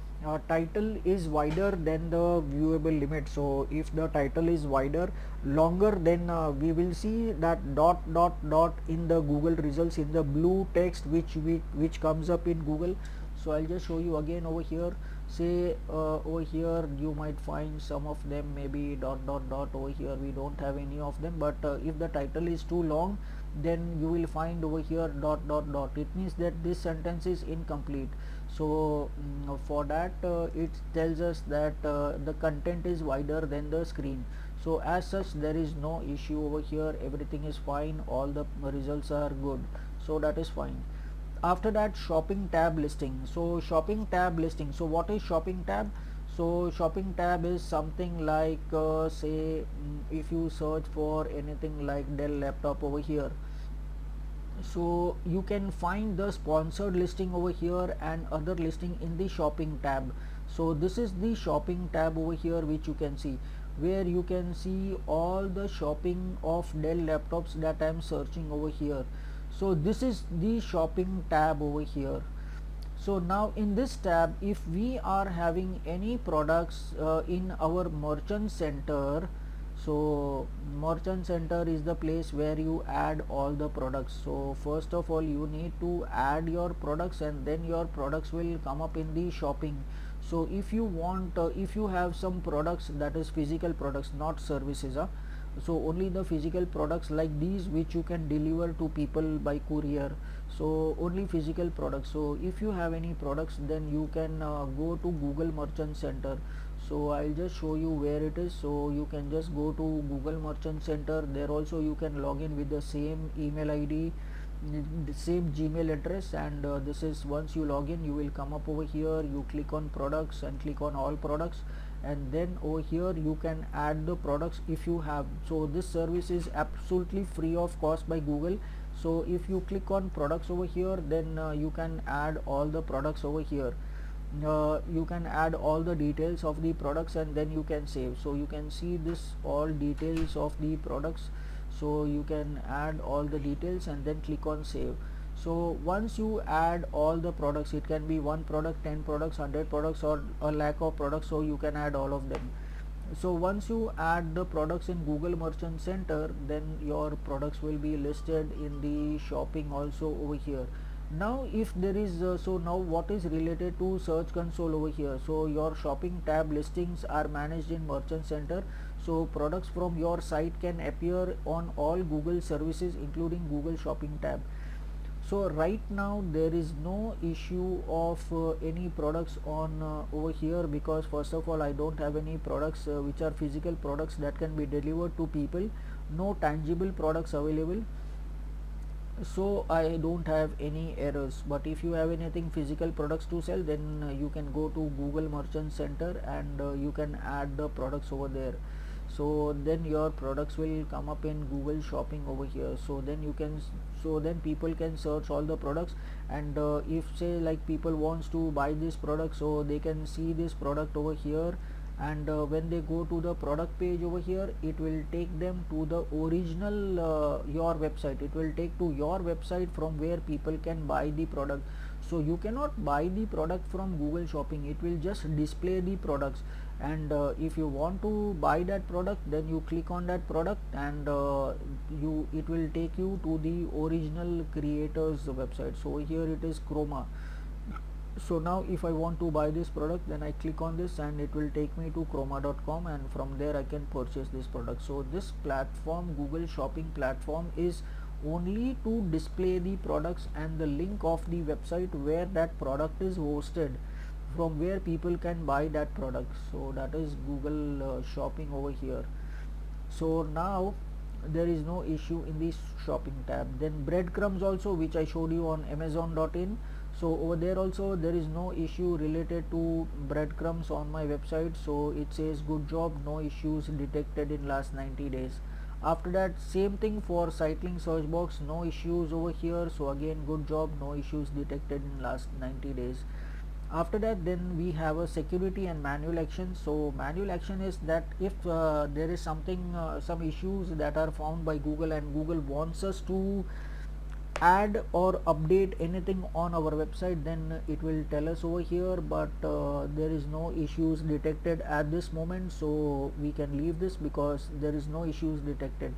title is wider than the viewable limit. So if the title is wider, longer, then we will see that dot dot dot in the Google results in the blue text which comes up in Google. So I'll just show you again over here. Say over here you might find some of them, maybe dot dot dot. Over here we don't have any of them, but if the title is too long, then you will find over here dot dot dot. It means that this sentence is incomplete. So for that it tells us that the content is wider than the screen. So as such there is no issue over here, everything is fine, all the results are good, so that is fine. After that, shopping tab listing. So shopping tab listing, so what is shopping tab? So shopping tab is something like say if you search for anything like Dell laptop over here, so you can find the sponsored listing over here and other listing in the shopping tab. So this is the shopping tab over here which you can see, where you can see all the shopping of Dell laptops that I am searching over here. So this is the shopping tab over here. So now in this tab, if we are having any products in our merchant center, so merchant center is the place where you add all the products. So first of all you need to add your products, and then your products will come up in the shopping. So if you want if you have some products, that is physical products, not services, so only the physical products like these which you can deliver to people by courier, so only physical products. So if you have any products, then you can go to Google Merchant Center. So I'll just show you where it is. So you can just go to Google Merchant Center. There also you can log in with the same email ID, the same Gmail address, and this is, once you log in, you will come up over here, you click on products and click on all products, and then over here you can add the products if you have. So this service is absolutely free of cost by Google. So if you click on products over here, then you can add all the products over here. You can add all the details of the products, and then you can save. So you can see this all details of the products, so you can add all the details and then click on save. So once you add all the products, it can be 1 product, 10 products, 100 products, or a lakh of products, so you can add all of them. So once you add the products in Google Merchant Center, then your products will be listed in the shopping also over here. Now if there is so now what is related to Search Console over here? So your shopping tab listings are managed in Merchant Center. So products from your site can appear on all Google services including Google Shopping tab. So right now there is no issue of any products on over here, because first of all I don't have any products which are physical products that can be delivered to people, no tangible products available. So I don't have any errors. But if you have anything physical products to sell, then you can go to Google Merchant Center and you can add the products over there. So then your products will come up in Google Shopping over here. So then you can, so then people can search all the products, and if say like people wants to buy this product, so they can see this product over here, and when they go to the product page over here, it will take them to the original your website. It will take to your website from where people can buy the product. So you cannot buy the product from Google Shopping, it will just display the products, and if you want to buy that product, then you click on that product, and it will take you to the original creators website. So here it is Chroma. So now if I want to buy this product, then I click on this and it will take me to chroma.com, and from there I can purchase this product. So this platform, Google Shopping platform, is only to display the products and the link of the website where that product is hosted, from where people can buy that product. So that is Google Shopping over here. So now there is no issue in the shopping tab. Then breadcrumbs also, which I showed you on Amazon.in. So over there also there is no issue related to breadcrumbs on my website, so it says good job, no issues detected in last 90 days. After that, same thing for cycling search box, no issues over here, so again good job, no issues detected in last 90 days. After that, then we have a security and manual action. So manual action is that if there is something some issues that are found by Google and Google wants us to add or update anything on our website, then it will tell us over here, but there is no issues detected at this moment, so we can leave this because there is no issues detected.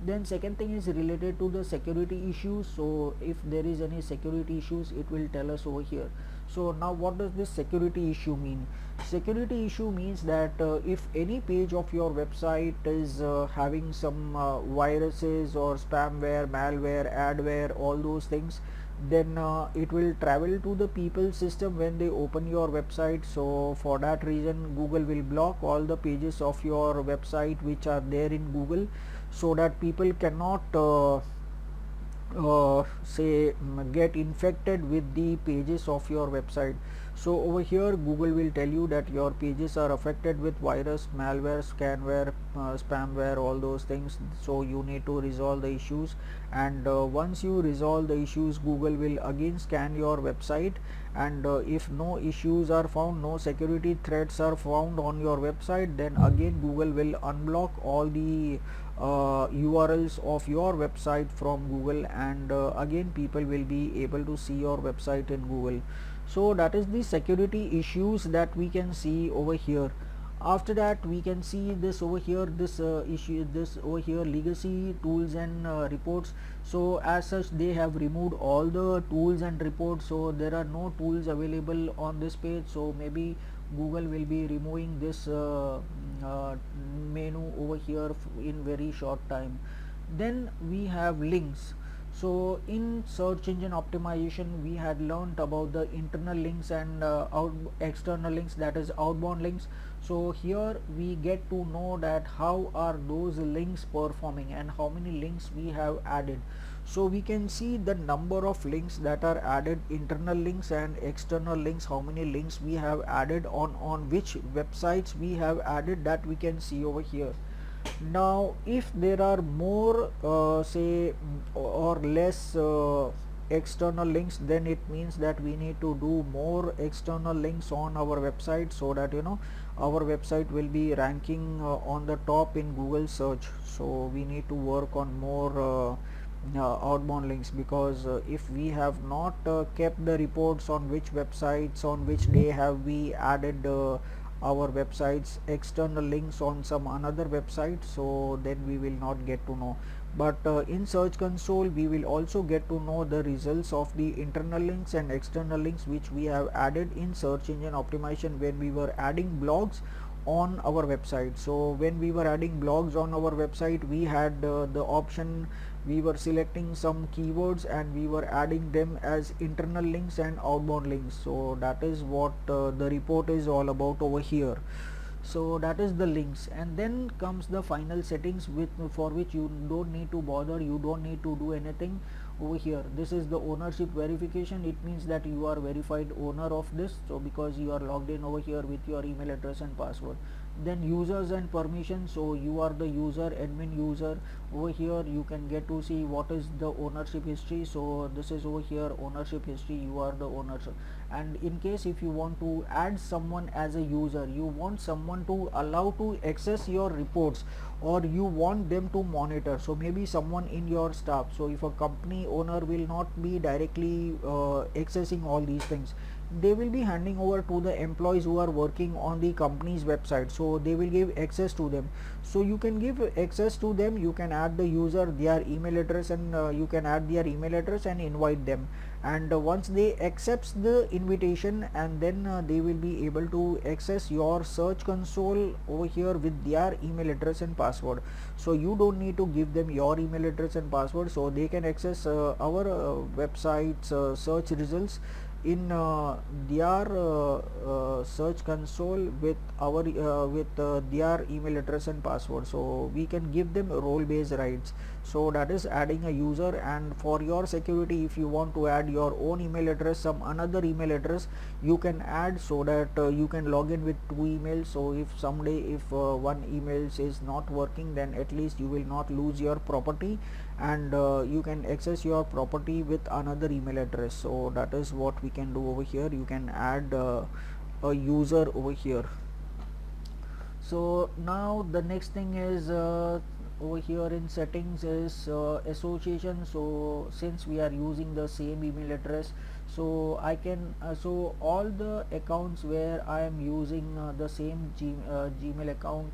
Then second thing is related to the security issues. So if there is any security issues, it will tell us over here. So now what does this security issue mean? Security issue means that if any page of your website is having some viruses or spamware, malware, adware, all those things, then it will travel to the people's system when they open your website. So for that reason, Google will block all the pages of your website which are there in Google, so that people cannot get infected with the pages of your website. So over here Google will tell you that your pages are affected with virus, malware, scanware, spamware, all those things, so you need to resolve the issues. And once you resolve the issues, Google will again scan your website, and if no issues are found, no security threats are found on your website, then again Google will unblock all the URLs of your website from Google, and again people will be able to see your website in Google. So that is the security issues that we can see over here. After that, we can see this over here, this issue, this over here, legacy tools and reports. So as such, they have removed all the tools and reports, so there are no tools available on this page. So maybe Google will be removing this menu over here in very short time. Then we have links. So in search engine optimization, we had learned about the internal links and external links, that is outbound links. So here we get to know that how are those links performing and how many links we have added. So we can see the number of links that are added, internal links and external links, how many links we have added, on which websites we have added, that we can see over here. Now if there are more or less external links, then it means that we need to do more external links on our website, so that our website will be ranking on the top in Google search. So we need to work on more outbound links, because if we have not kept the reports on which websites on which day have we added our websites external links on some another website, so then we will not get to know. But in search console we will also get to know the results of the internal links and external links which we have added in search engine optimization when we were adding blogs on our website. So when we were adding blogs on our website, we had the option, we were selecting some keywords and we were adding them as internal links and outbound links. So that is what the report is all about over here. So that is the links, and then comes the final settings for which you don't need to bother, you don't need to do anything over here. This is the ownership verification. It means that you are verified owner of this, so because you are logged in over here with your email address and password. Then users and permissions, so you are the user, admin user. Over here you can get to see what is the ownership history. So this is over here ownership history, you are the owner. And in case if you want to add someone as a user, you want someone to allow to access your reports, or you want them to monitor, so maybe someone in your staff. So if a company owner will not be directly accessing all these things, they will be handing over to the employees who are working on the company's website, so they will give access to them. So you can give access to them, you can add the user, their email address, and you can add their email address and invite them. And once they accept the invitation, and then they will be able to access your search console over here with their email address and password. So you don't need to give them your email address and password, so they can access our website's search results in their search console with our their email address and password. So we can give them role based rights, so that is adding a user. And for your security, if you want to add your own email address, some another email address, you can add, so that you can log in with two emails. So if someday if one email is not working, then at least you will not lose your property, and you can access your property with another email address. So that is what we can do over here. You can add a user over here. So now the next thing is over here in settings is association. So since we are using the same email address, so I can so all the accounts where I am using the same Gmail account,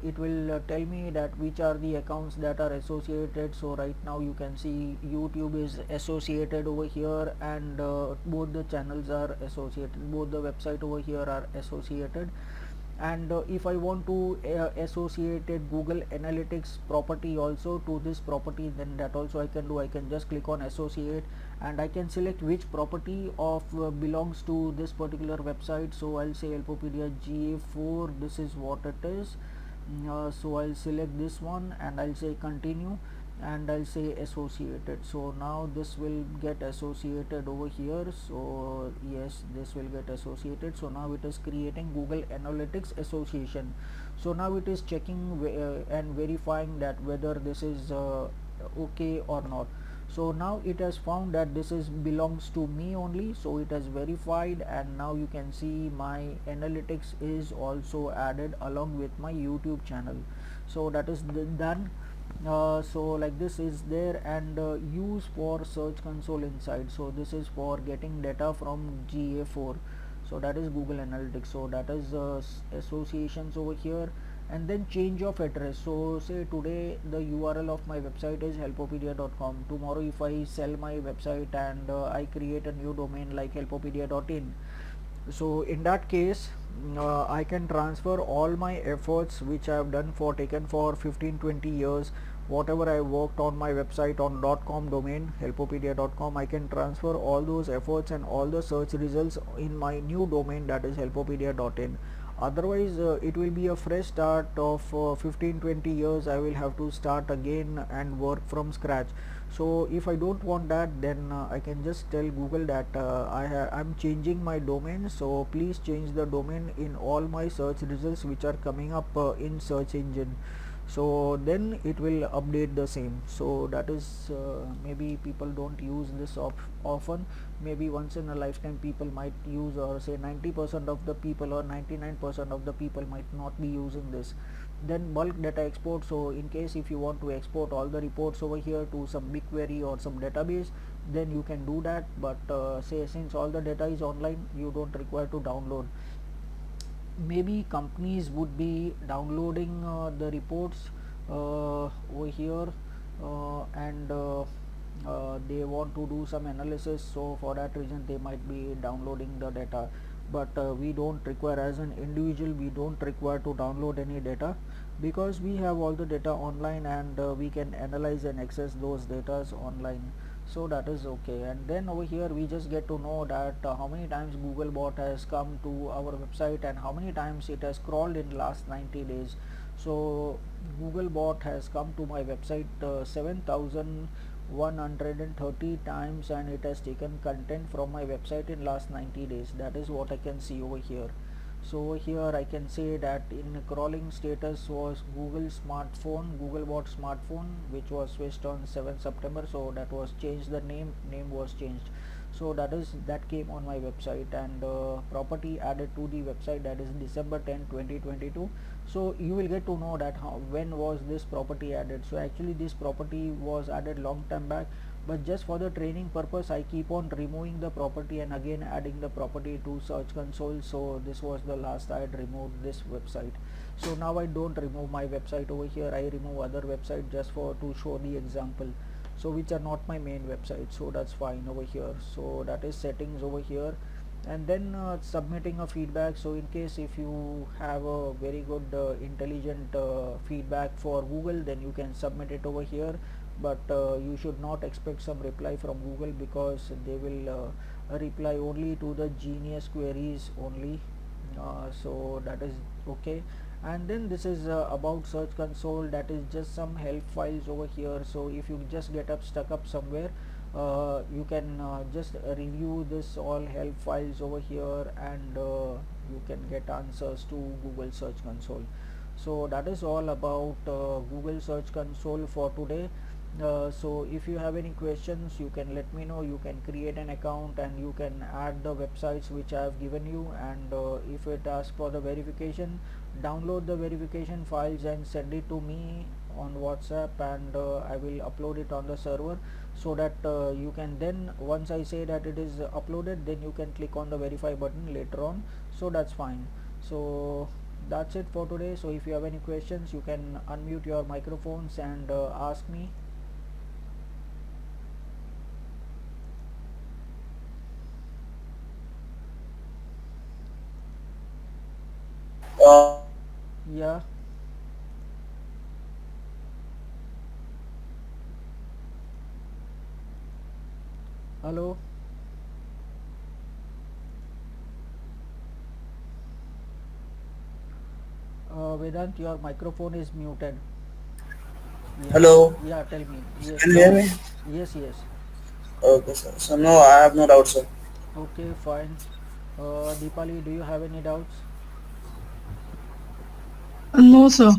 it will tell me that which are the accounts that are associated. So right now you can see YouTube is associated over here, and both the channels are associated, both the website over here are associated. And if I want to associate a Google Analytics property also to this property, then that also I can do. I can just click on associate, and I can select which property of belongs to this particular website. So I'll say Helpopedia GA4, this is what it is. So I'll select this one and I'll say continue, and I'll say associated. So now this will get associated over here. So yes, this will get associated. So now it is creating Google Analytics association. So now it is checking and verifying that whether this is okay or not. So now it has found that this is belongs to me only, so it has verified, and now you can see my analytics is also added along with my YouTube channel. So that is done. So like this is there, and use for search console inside. So this is for getting data from GA4, so that is Google Analytics. So that is associations over here. And then change of address. So say today the URL of my website is helpopedia.com. tomorrow if I sell my website and I create a new domain like helpopedia.in, so in that case I can transfer all my efforts which I have done for taken for 15-20 years, whatever I worked on my website on .com domain helpopedia.com. I can transfer all those efforts and all the search results in my new domain, that is helpopedia.in. Otherwise it will be a fresh start of 15-20 years. I will have to start again and work from scratch. So if I don't want that, then I can just tell Google that I'm changing my domain, so please change the domain in all my search results which are coming up in search engine. So then it will update the same. So that is maybe people don't use this often, maybe once in a lifetime people might use, or say 90% of the people or 99% of the people might not be using this. Then bulk data export. So in case if you want to export all the reports over here to some BigQuery or some database, then you can do that. But say since all the data is online, you don't require to download. Maybe companies would be downloading the reports over here, and they want to do some analysis, so for that reason they might be downloading the data. But we don't require, as an individual we don't require to download any data, because we have all the data online, and we can analyze and access those data online. So that is okay. And then over here we just get to know that how many times Googlebot has come to our website and how many times it has crawled in last 90 days. So Googlebot has come to my website 7,130 times, and it has taken content from my website in last 90 days. That is what I can see over here. So here I can say that in crawling status was Google smartphone, Googlebot smartphone, which was switched on 7 September. So that was changed, the name was changed. So that came on my website, and property added to the website, that is December 10, 2022. So you will get to know that when was this property added. So actually this property was added long time back, but just for the training purpose I keep on removing the property and again adding the property to search console. So this was the last I had removed this website. So now I don't remove my website over here, I remove other website just for to show the example, so which are not my main website. So that's fine over here. So that is settings over here. and then submitting a feedback. So in case if you have a very good intelligent feedback for Google, then you can submit it over here, but you should not expect some reply from Google, because they will reply only to the genius queries only. So that is okay. And then this is about search console, that is just some help files over here. So if you just get up stuck up somewhere, you can just review this all help files over here, and you can get answers to Google Search Console. So that is all about Google Search Console for today. So if you have any questions, you can let me know. You can create an account and you can add the websites which I have given you, and if it asks for the verification, download the verification files and send it to me on WhatsApp, and I will upload it on the server, so that you can then, once I say that it is uploaded, then you can click on the verify button later on. So that's fine. So that's it for today. So if you have any questions, you can unmute your microphones and ask me. Yeah. Hello. Vedant, your microphone is muted. Yeah. Hello, Yeah, tell me. Yes, can you hear now. me? Yes, yes. Okay, sir. So no, I have no doubt, sir. Okay, fine. Deepali, do you have any doubts? No, sir.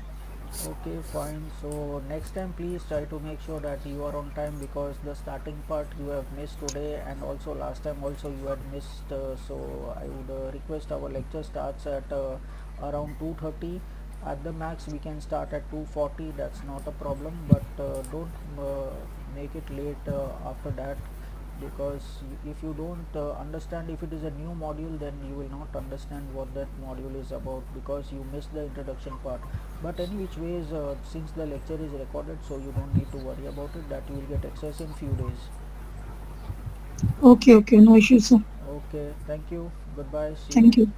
Okay, fine. So next time please try to make sure that you are on time, because the starting part you have missed today, and also last time also you had missed. So I would request our lecture starts at around 2:30. At the max we can start at 2:40. That's not a problem, but don't make it late after that, because if you don't understand, if it is a new module, then you will not understand what that module is about, because you missed the introduction part. But any which ways, since the lecture is recorded, so you don't need to worry about it, that you will get access in few days. Okay, okay. No issue, sir. Okay, thank you, goodbye, see you. Thank you.